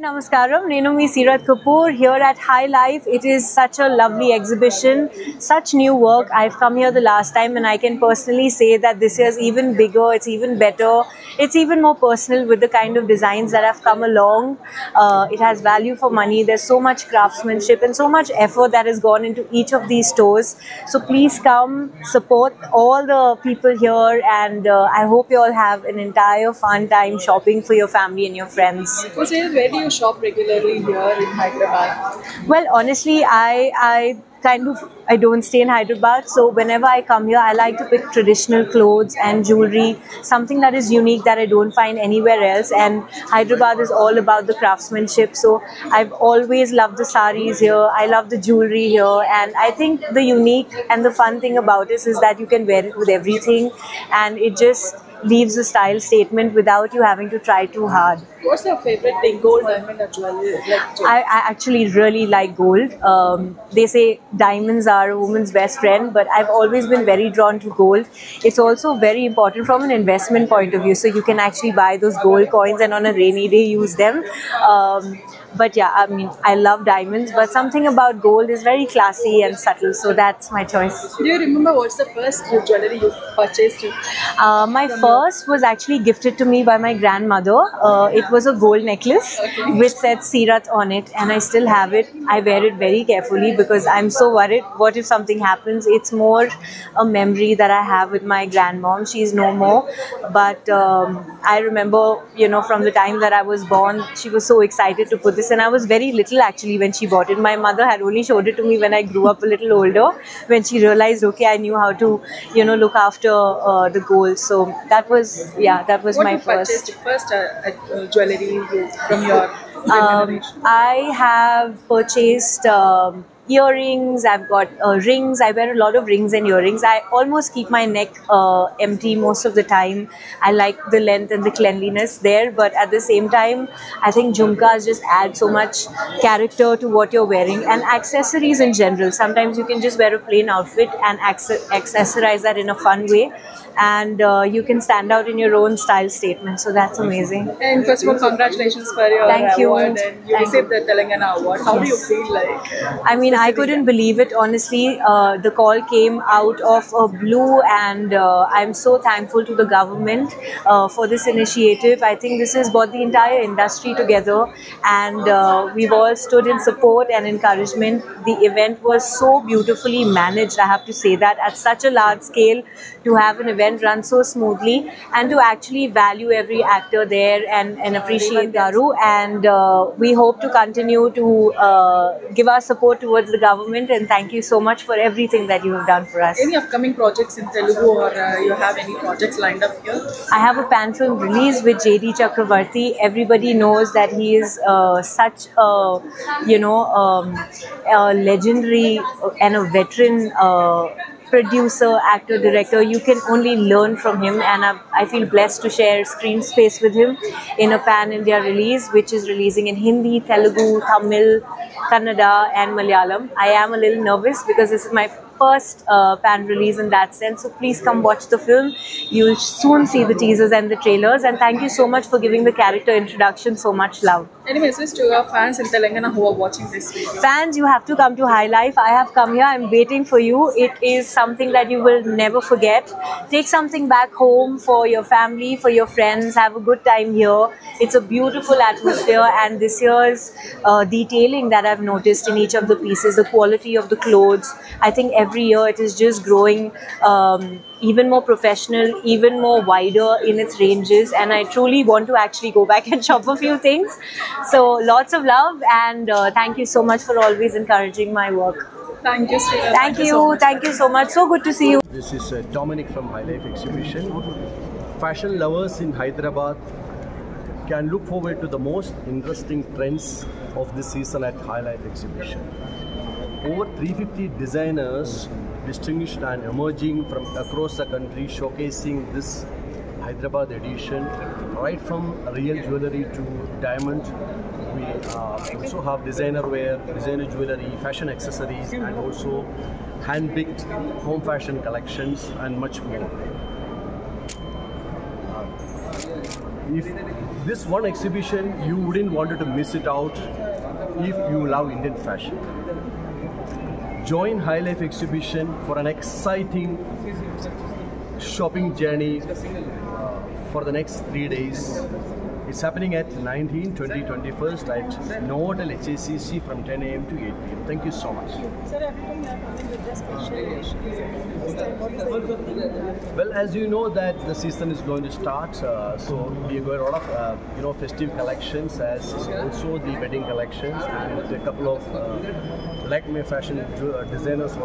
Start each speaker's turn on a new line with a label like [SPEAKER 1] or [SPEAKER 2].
[SPEAKER 1] Namaskaram, Nenu me Seerat Kapoor here at High Life. It is such a lovely exhibition, such new work. I've come here the last time and I can personally say that this year is even bigger, it's even better, it's even more personal with the kind of designs that have come along. It has value for money, there's so much craftsmanship and so much effort that has gone into each of these stores. So please come, support all the people here, and I hope you all have an entire fun time shopping for your family and your friends.
[SPEAKER 2] So where do you shop regularly here in Hyderabad?
[SPEAKER 1] Well, honestly, I don't stay in Hyderabad, so whenever I come here, I like to pick traditional clothes and jewelry, something that is unique that I don't find anywhere else. And Hyderabad is all about the craftsmanship, so I've always loved the saris here. I love the jewelry here, and I think the unique and the fun thing about this is that you can wear it with everything, and it just leaves a style statement without you having to try too hard.
[SPEAKER 2] What's your favorite thing? Gold, diamond, or jewelry?
[SPEAKER 1] I actually really like gold. They say diamonds are a woman's best friend, but I've always been very drawn to gold. It's also very important from an investment point of view, so you can actually buy those gold coins and on a rainy day use them. But yeah, I mean, I love diamonds, but something about gold is very classy and subtle, so that's my choice.
[SPEAKER 2] Do you remember what's the first jewelry you purchased?
[SPEAKER 1] My first was actually gifted to me by my grandmother. It was a gold necklace which said Seerat on it, and I still have it. I wear it very carefully because I'm so worried. What if something happens? It's more a memory that I have with my grandmom. She's no more, but I remember, from the time that I was born, she was so excited to put this, and I was very little actually when she bought it. My mother had only showed it to me when I grew up a little older, when she realized, okay, I knew how to, look after the gold. So that was my first.
[SPEAKER 2] What first jewelry from your generation?
[SPEAKER 1] I have purchased earrings, I've got rings. I wear a lot of rings and earrings. I almost keep my neck empty most of the time. I like the length and the cleanliness there, but at the same time, I think jhumkas just add so much character to what you're wearing, and accessories in general. Sometimes you can just wear a plain outfit and accessorize that in a fun way, and you can stand out in your own style statement. So that's amazing.
[SPEAKER 2] And first of all, congratulations for your
[SPEAKER 1] Thank you.
[SPEAKER 2] award. And you received the Telangana award. How do you feel like?
[SPEAKER 1] I mean, I couldn't believe it, honestly. The call came out of a blue, and I'm so thankful to the government for this initiative. I think this has brought the entire industry together, and we've all stood in support and encouragement. The event was so beautifully managed, I have to say that, at such a large scale, to have an event run so smoothly and to actually value every actor there and appreciate Garu. And we hope to continue to give our support towards the government, and thank you so much for everything that you have done for us.
[SPEAKER 2] Any upcoming projects in Telugu, or you have any projects lined up here?
[SPEAKER 1] I have a pan film release with J.D. Chakravarti. Everybody knows that he is such a, a legendary and a veteran producer, actor, director. You can only learn from him, and I feel blessed to share screen space with him in a pan-India release, which is releasing in Hindi, Telugu, Tamil, Kannada and Malayalam. I am a little nervous because this is my first pan release in that sense, so please come watch the film. You'll soon see the teasers and the trailers, and thank you so much for giving the character introduction so much love.
[SPEAKER 2] Any message to your fans in Telangana who are watching this video?
[SPEAKER 1] Fans, you have to come to High Life. I have come here. I'm waiting for you. It is something that you will never forget. Take something back home for your family, for your friends. Have a good time here. It's a beautiful atmosphere, and this year's detailing that I've noticed in each of the pieces, the quality of the clothes, I think every year it is just growing even more professional, even more wider in its ranges, and I truly want to actually go back and shop a few things. So lots of love, and thank you so much for always encouraging my work.
[SPEAKER 2] Thank you, Srila.
[SPEAKER 1] Thank you. Thank you so much. So good to see you.
[SPEAKER 3] This is Dominic from High Life Exhibition. Fashion lovers in Hyderabad can look forward to the most interesting trends of this season at High Life Exhibition. Over 350 designers distinguished and emerging from across the country, showcasing this Hyderabad edition, right from real jewelry to diamond. We also have designer wear, designer jewelry, fashion accessories, and also hand-picked home fashion collections and much more. if this one exhibition, you wouldn't want to miss it out if you love Indian fashion. Join High Life exhibition for an exciting shopping journey for the next 3 days. It's happening at 19, 20, 21st at Novotel HACC from 10 a.m. to 8 p.m. Thank you so much.
[SPEAKER 2] Sir, every time you are coming with the special editions. This time, what is the theme?
[SPEAKER 3] Well, as you know that the season is going to start, so we have got a lot of festive collections, as also the wedding collections, and a couple of Lakme fashion designers.